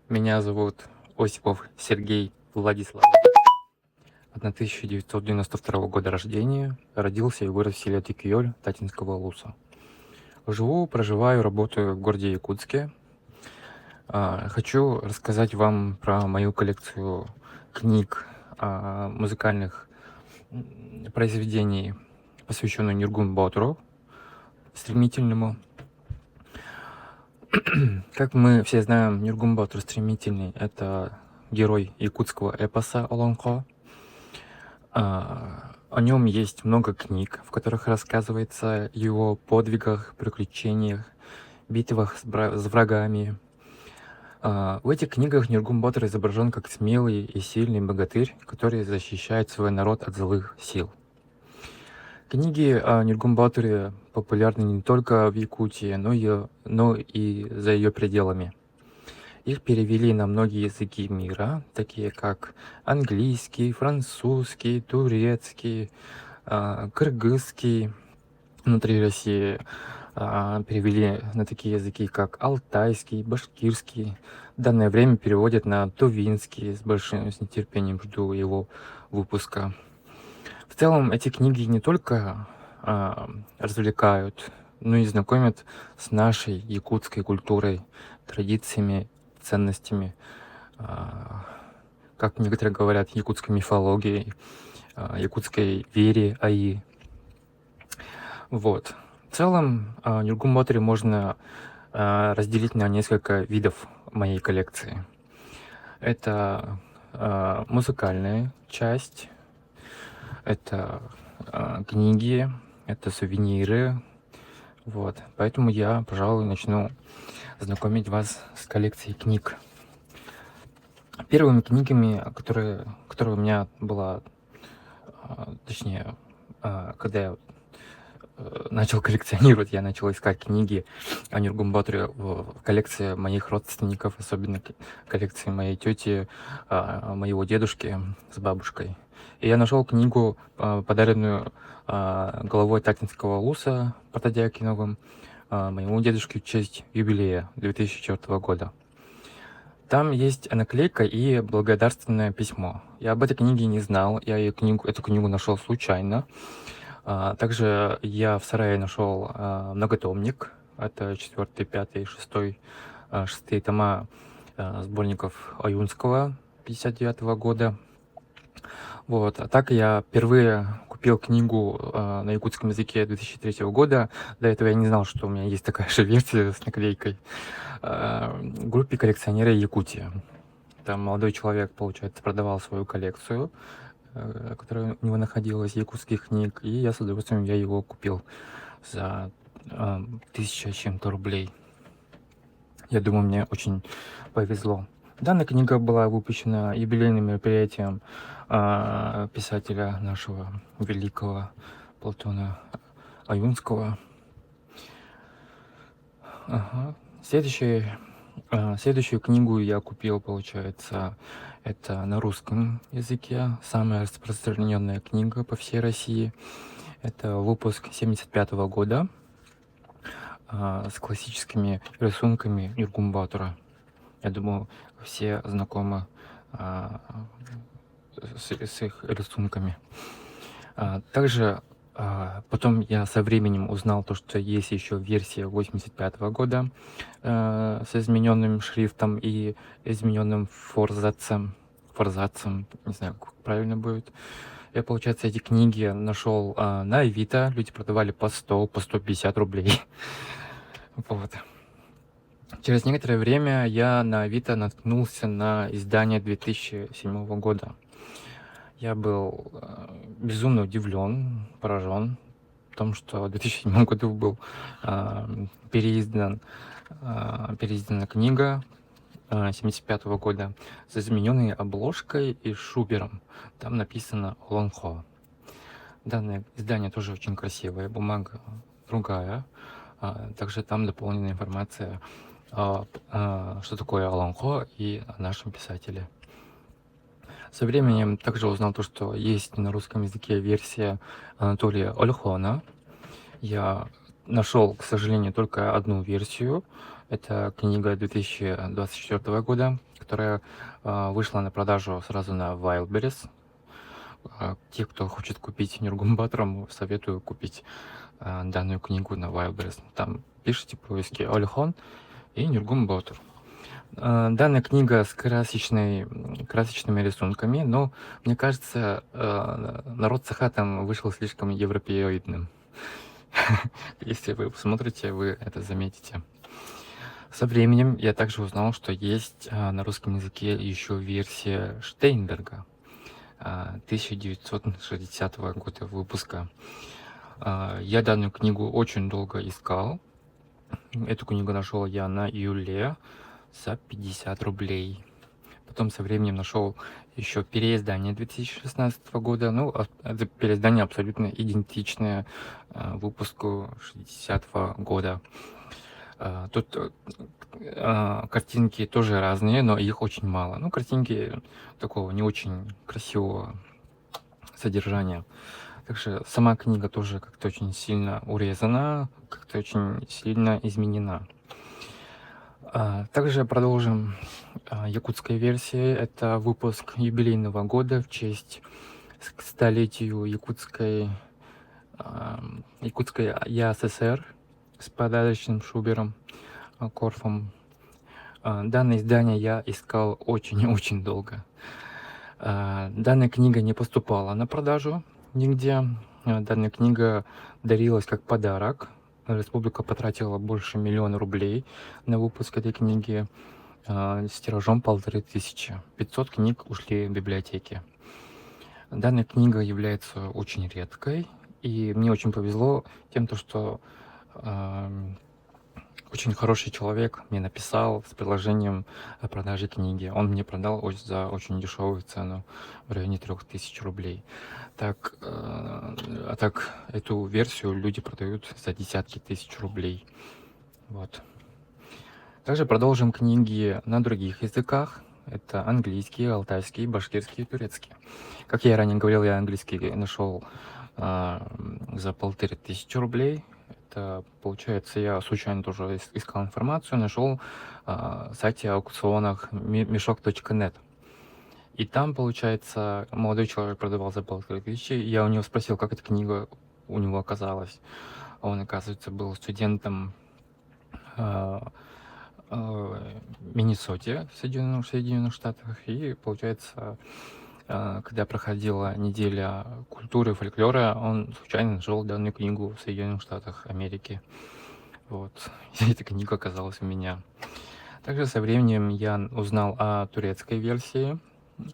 Меня зовут Осипов Сергей Владиславович. 1992 года рождения. Родился и вырос в селе Тикиёль Татинского Улуса. Живу, проживаю, работаю в городе Якутске. Хочу рассказать вам про мою коллекцию книг, музыкальных произведений, посвященную Нюргун Батуру, стремительному. Как мы все знаем, Нюргун Батур стремительный — это герой якутского эпоса Олонхо. О нем есть много книг, в которых рассказывается о его подвигах, приключениях, битвах с врагами. В этих книгах Нюргун Батор изображен как смелый и сильный богатырь, который защищает свой народ от злых сил. Книги о Нюргун Баторе популярны не только в Якутии, но и за ее пределами. Их перевели на многие языки мира, такие как английский, французский, турецкий, кыргызский. Внутри России перевели на такие языки, как алтайский, башкирский. В данное время переводят на тувинский. С нетерпением жду его выпуска. В целом, эти книги не только развлекают, но и знакомят с нашей якутской культурой, традициями, ценностями, как некоторые говорят, якутской мифологией, якутской вере, аи. Вот. В целом, Нюргун Батори можно разделить на несколько видов моей коллекции. Это музыкальная часть, это книги, это сувениры. Вот. Поэтому я, пожалуй, начну знакомить вас с коллекцией книг. Первыми книгами, которые у меня была, точнее, когда я начал коллекционировать, я начал искать книги о Нюргун Баторе в коллекции моих родственников, особенно коллекции моей тети, моего дедушки с бабушкой. И я нашел книгу, подаренную главой Татинского Улуса Протодиакиновым моему дедушке в честь юбилея 2004 года. Там есть наклейка и благодарственное письмо. Я об этой книге не знал, я эту книгу нашел случайно. Также я в сарае нашел многотомник. Это 4, 5, 6, 6 тома сборников Аюнского 59 года. Вот. А так я впервые купил книгу на якутском языке 2003 года. До этого я не знал, что у меня есть такая же версия с наклейкой. В группе коллекционеры Якутии. Там молодой человек, получается, продавал свою коллекцию, которая у него находилась, якутских книг, и я с удовольствием его купил за 1000 с чем-то рублей. Я думаю, мне очень повезло. Данная книга была выпущена юбилейным мероприятием писателя нашего великого Платона Аюнского. Ага. Следующую книгу я купил, получается, это на русском языке. Самая распространенная книга по всей России. Это выпуск 1975 года с классическими рисунками Нюргун Батора. Я думаю, все знакомы с их рисунками. Также потом я со временем узнал то, что есть еще версия 1985 года с измененным шрифтом и измененным форзацем, не знаю, как правильно будет. Я, получается, эти книги нашел на Авито, люди продавали по 100, по 150 рублей. Вот. Через некоторое время я на Авито наткнулся на издание 2007 года. Я был безумно удивлен, поражен в том, что в 2007 году был переиздана книга 1975 года с измененной обложкой и шубером. Там написано «Олонхо». Данное издание тоже очень красивое, бумага другая. Также там дополнена информация, что такое Олонхо и о нашем писателе. Со временем также узнал то, что есть на русском языке версия Анатолия Ольхона. Я нашел, к сожалению, только одну версию. Это книга 2024 года, которая вышла на продажу сразу на Wildberries. Те, кто хочет купить Нюргумбатором, советую купить данную книгу на Wildberries. Там пишите поиски Ольхон и Нюргумбатор. Данная книга с красочными рисунками, но мне кажется, народ Саха там вышел слишком европеоидным. Если вы посмотрите, вы это заметите. Со временем я также узнал, что есть на русском языке еще версия Штейнберга 1960 года выпуска. Я данную книгу очень долго искал. Эту книгу нашел я на Юле за 50 рублей. Потом со временем нашел еще переиздание 2016 года. Ну, это переиздание абсолютно идентичное выпуску 60 года. Тут картинки тоже разные, но их очень мало. Ну, картинки такого не очень красивого содержания. Также сама книга тоже как-то очень сильно урезана, как-то очень сильно изменена. Также продолжим якутской версии. Это выпуск юбилейного года в честь к столетию якутской ЯССР с подарочным Шубером Корфом. Данное издание я искал очень-очень долго. Данная книга не поступала на продажу нигде. Данная книга дарилась как подарок. Республика потратила больше 1 000 000 рублей на выпуск этой книги с тиражом 1500. 500 книг ушли в библиотеки. Данная книга является очень редкой, и мне очень повезло тем, что очень хороший человек мне написал с предложением о продаже книги. Он мне продал за очень дешевую цену, в районе 3000 рублей. Так эту версию люди продают за десятки тысяч рублей. Вот. Также продолжим книги на других языках. Это английский, алтайский, башкирский и турецкий. Как я ранее говорил, я английский нашел за 1500 рублей. Это, получается, я случайно тоже искал информацию, нашел сайте аукционах мешок.нет. И там, получается, молодой человек продавал за 1500. Я у него спросил, как эта книга у него оказалась. Он, оказывается, был студентом Миннесоте в Соединенных Штатах. И, получается, когда проходила неделя культуры и фольклора, он случайно нашел данную книгу в Соединенных Штатах Америки. Вот. И эта книга оказалась у меня. Также со временем я узнал о турецкой версии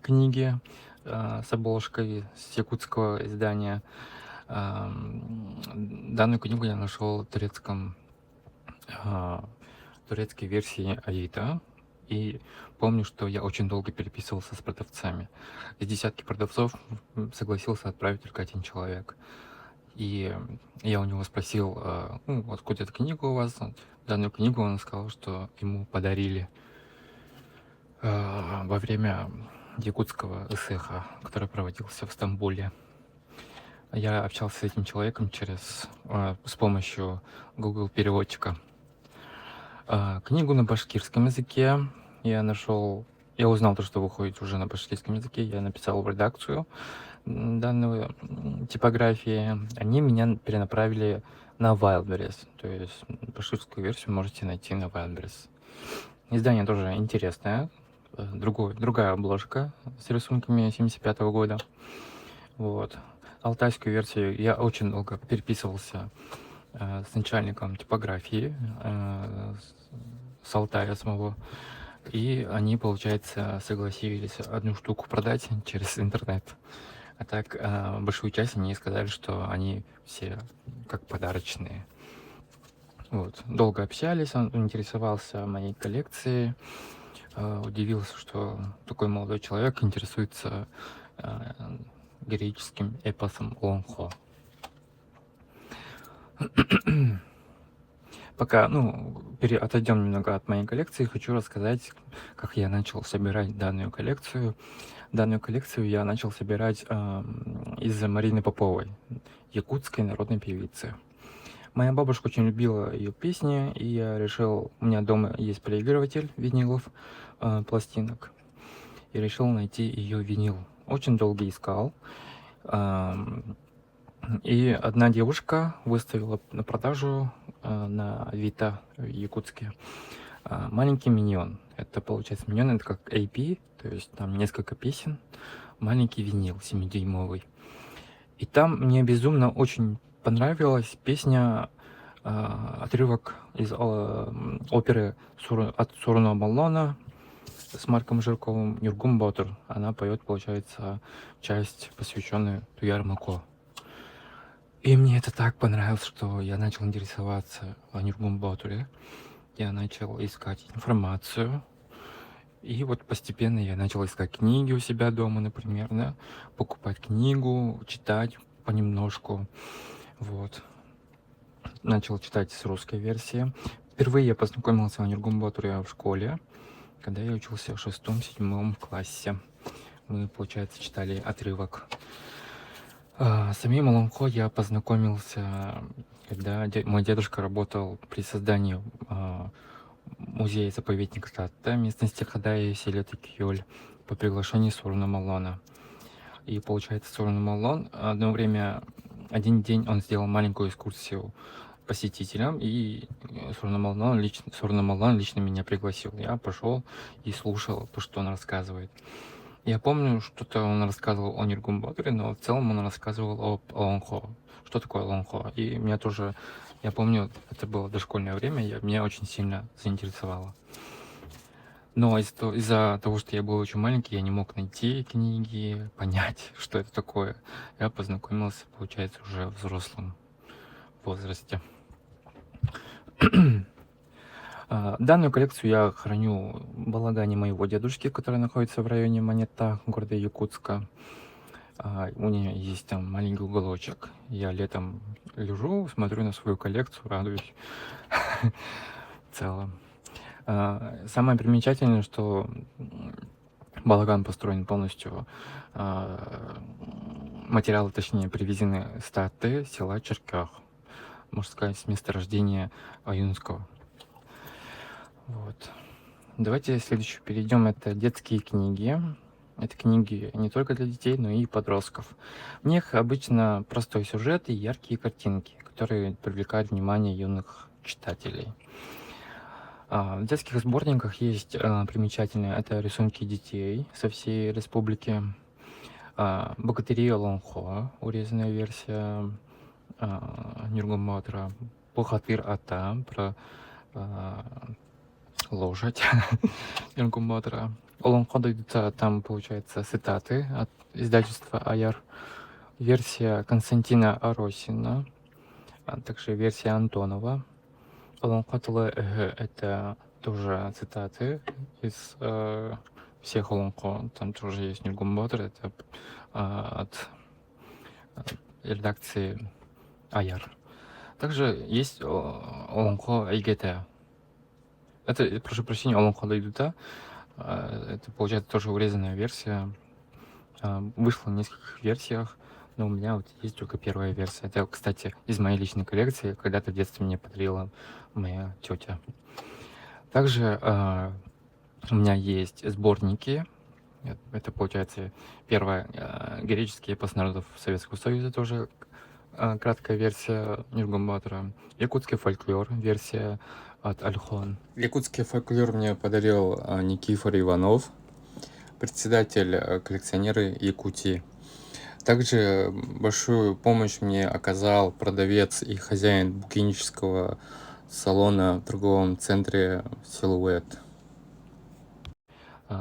книги с обложкой с якутского издания. Данную книгу я нашел в турецкой версии Авито. И помню, что я очень долго переписывался с продавцами. Из десятки продавцов согласился отправить только один человек. И я у него спросил, откуда эта книга у вас? Данную книгу он сказал, что ему подарили во время якутского ИСЭХа, который проводился в Стамбуле. Я общался с этим человеком с помощью Google переводчика. Книгу на башкирском языке я узнал, что выходит уже на башкирском языке, я написал в редакцию данной типографии. Они меня перенаправили на Wildberries, то есть башкирскую версию можете найти на Wildberries. Издание тоже интересное, другая обложка с рисунками 75 года. Вот. Алтайскую версию я очень долго переписывался с начальником типографии с Алтая самого, и они, получается, согласились одну штуку продать через интернет. А так большую часть они сказали, что они все как подарочные. Вот. Долго общались, он интересовался моей коллекцией, удивился, что такой молодой человек интересуется героическим эпосом Лонхо. Пока, отойдем немного от моей коллекции, хочу рассказать, как я начал собирать данную коллекцию. Данную коллекцию я начал собирать из-за Марины Поповой, якутской народной певицы. Моя бабушка очень любила ее песни, и я решил, у меня дома есть проигрыватель винилов, пластинок, и решил найти ее винил. Очень долго искал. ам, И одна девушка выставила на продажу на Авито в Якутске маленький миньон. Это получается миньон, это как AP, то есть там несколько песен, маленький винил 7-дюймовый. И там мне безумно очень понравилась песня, отрывок из оперы от Суруна Маллона с Марком Жирковым «Нюргум Ботр». Она поет, получается, часть, посвященную Туяр-Мако. И мне это так понравилось, что я начал интересоваться о Нюргум Ботуре. Я начал искать информацию. И вот постепенно я начал искать книги у себя дома, например, да, покупать книгу, читать понемножку. Вот. Начал читать с русской версии. Впервые я познакомился с Нюргум Ботуре в школе, когда я учился в 6-7 классе. Мы, получается, читали отрывок. С самим Олонхо я познакомился, когда мой дедушка работал при создании музея-заповедника Татта, местности Хадай в селе Текьёль, по приглашению Суруна Маллона. И получается, Сурун Маллон один день он сделал маленькую экскурсию посетителям, и Сурун Маллон лично меня пригласил. Я пошел и слушал то, что он рассказывает. Я помню, что-то он рассказывал о Нюргум Ботуре, но в целом он рассказывал об Олонхо. Что такое Олонхо? И меня тоже, я помню, это было дошкольное время, меня очень сильно заинтересовало. Но из-за того, что я был очень маленький, я не мог найти книги, понять, что это такое. Я познакомился, получается, уже в взрослом возрасте. Данную коллекцию я храню в балагане моего дедушки, который находится в районе Монета, города Якутска. У меня есть там маленький уголочек. Я летом лежу, смотрю на свою коллекцию, радуюсь в целом. Самое примечательное, что балаган построен полностью, материалы, точнее, привезены с Таты, села Черкях, можно сказать, с места рождения Аюнского. Вот. Давайте следующее перейдем. Это детские книги. Это книги не только для детей, но и подростков. В них обычно простой сюжет и яркие картинки, которые привлекают внимание юных читателей. В детских сборниках есть примечательные, это рисунки детей со всей республики, «Богатыри Олонхо», урезанная версия Нюргум Ботура, «Бухатыр Ата», про лошадь Нюргум Ботура. Олонхо Дойдута, там, получается, цитаты от издательства «Аяр», версия Константина Аросина, а также версия Антонова. Олонхо Тылы это тоже цитаты из всех Олонхо. Там тоже есть Нюргум Ботур, это от редакции Аяр. Также есть Олонхо Айгете. Это, прошу прощения, Олонхо Дойдута. Это, получается, тоже урезанная версия. Вышло в нескольких версиях, но у меня вот есть только первая версия. Это, кстати, из моей личной коллекции. Когда-то в детстве мне подарила моя тетя. Также у меня есть сборники. Это, получается, первая греческий эпос народов Советского Союза, тоже краткая версия Нюргум Ботура. Якутский фольклор, версия от Альхон. Якутский фольклор мне подарил Никифор Иванов, председатель коллекционеры Якутии. Также большую помощь мне оказал продавец и хозяин букинического салона в торговом центре «Силуэт».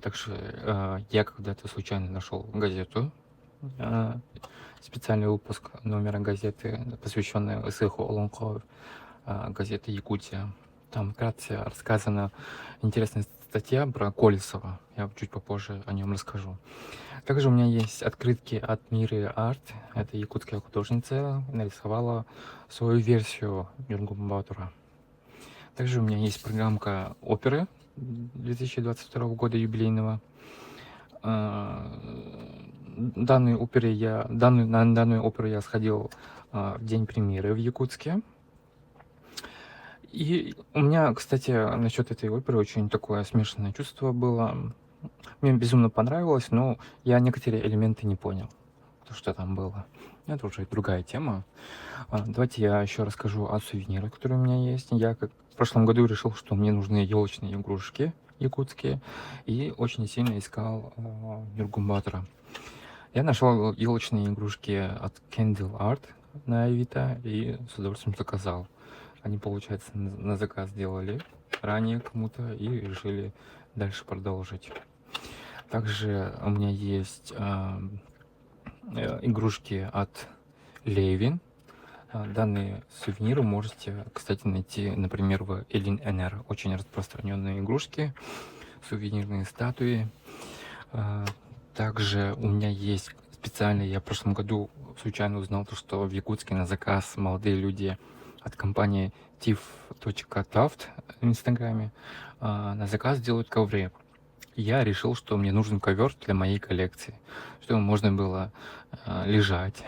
Также я когда-то случайно нашел газету, специальный выпуск номера газеты, посвященный Исыху Олонхо, газеты «Якутия». Там вкратце рассказана интересная статья про Колесова. Я чуть попозже о нем расскажу. Также у меня есть открытки от Миры Арт. Это якутская художница, нарисовала свою версию Нюргум Ботура. Также у меня есть программка оперы 2022 года юбилейного. На данную оперу я сходил в день премьеры в Якутске. И у меня, кстати, насчет этой оперы очень такое смешанное чувство было. Мне безумно понравилось, но я некоторые элементы не понял, то, что там было. Это уже другая тема. Давайте я еще расскажу о сувенирах, которые у меня есть. Я как в прошлом году решил, что мне нужны елочные игрушки якутские, и очень сильно искал Нюргумбатора. Я нашел елочные игрушки от Candle Art на Авито и с удовольствием заказал. Они, получается, на заказ делали ранее кому-то и решили дальше продолжить. Также у меня есть игрушки от Левин. Данные сувениры можете, кстати, найти, например, в Элин НР. Очень распространенные игрушки, сувенирные статуи. Также у меня есть специально, я в прошлом году случайно узнал, что в Якутске на заказ молодые люди от компании tif.taft в Инстаграме на заказ делают ковры. Я решил, что мне нужен ковер для моей коллекции, чтобы можно было лежать,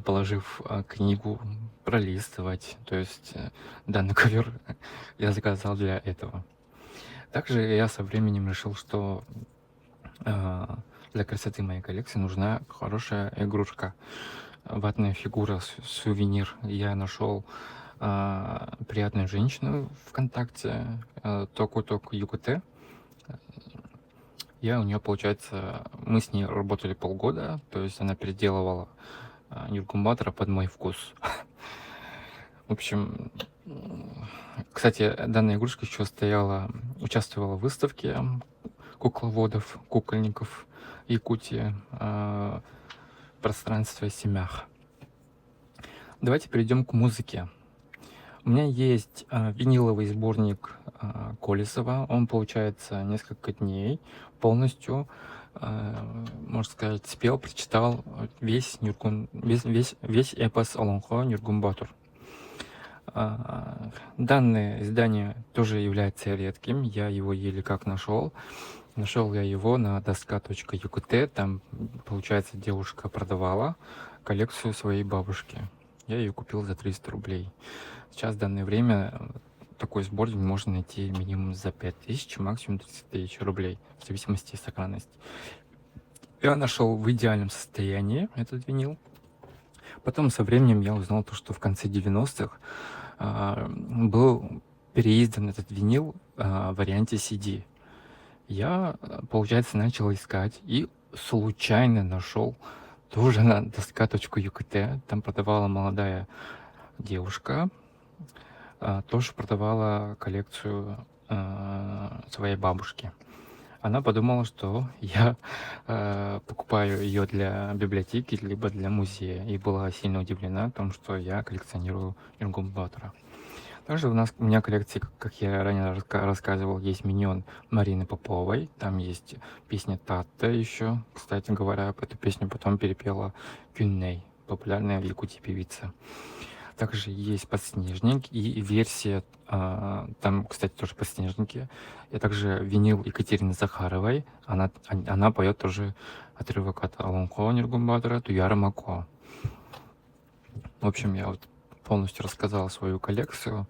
положив книгу, пролистывать. То есть данный ковер я заказал для этого. Также я со временем решил, что для красоты моей коллекции нужна хорошая игрушка. Ватная фигура, сувенир. Я нашел приятную женщину ВКонтакте, Току-Току Юкуте. Я у нее, получается, мы с ней работали полгода, то есть она переделывала Нюргумбатора под мой вкус. В общем, кстати, данная игрушка еще участвовала в выставке кукловодов, кукольников Якутии, пространство Семях. Давайте перейдем к музыке. У меня есть виниловый сборник Колесова. Он, получается, несколько дней полностью, можно сказать, спел, прочитал весь эпос Олонхо Нюргумбатор. Данное издание тоже является редким. Я его еле как нашел. Нашел я его на доска.юкт. Там, получается, девушка продавала коллекцию своей бабушки. Я ее купил за 300 рублей. Сейчас в данное время такой сборник можно найти минимум за 5000, максимум 30 тысяч рублей, в зависимости от сохранности. Я нашел в идеальном состоянии этот винил. Потом со временем я узнал то, что в конце 90-х был переиздан этот винил в варианте CD. Я, получается, начал искать и случайно нашел тоже на доска.юкт. Там продавала молодая девушка, тоже продавала коллекцию своей бабушки. Она подумала, что я покупаю ее для библиотеки либо для музея, и была сильно удивлена том, что я коллекционирую Нюргумбатора. Также у меня в коллекции, как я ранее рассказывал, есть миньон Марины Поповой. Там есть песня Татта еще. Кстати говоря, эту песню потом перепела Кюнней, популярная в Якутии певица. Также есть подснежник и версия, там, кстати, тоже подснежники. И также винил Екатерины Захаровой. Она поет тоже отрывок от Алонхо Нюргумбатора Туяра Мако. В общем, я вот полностью рассказал свою коллекцию.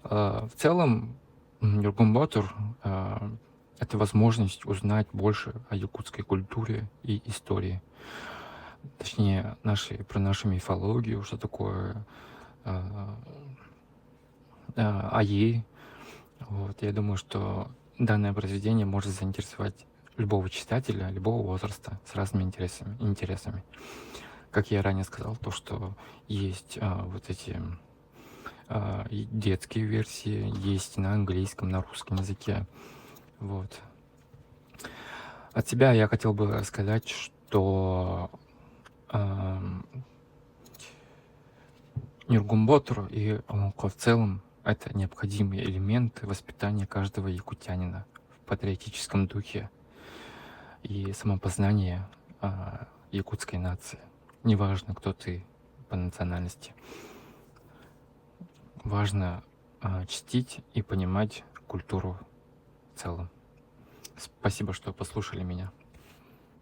В целом, Нюргумбатор — это возможность узнать больше о якутской культуре и истории. Точнее, про нашу мифологию, что такое АИ. Вот. Я думаю, что данное произведение может заинтересовать любого читателя, любого возраста с разными интересами. Как я ранее сказал, то, что есть вот эти детские версии, есть на английском, на русском языке. Вот. От себя я хотел бы сказать, что Нюргумбатор и Олонхо в целом — это необходимые элементы воспитания каждого якутянина в патриотическом духе и самопознания якутской нации. Неважно, кто ты по национальности. Важно чтить и понимать культуру в целом. Спасибо, что послушали меня.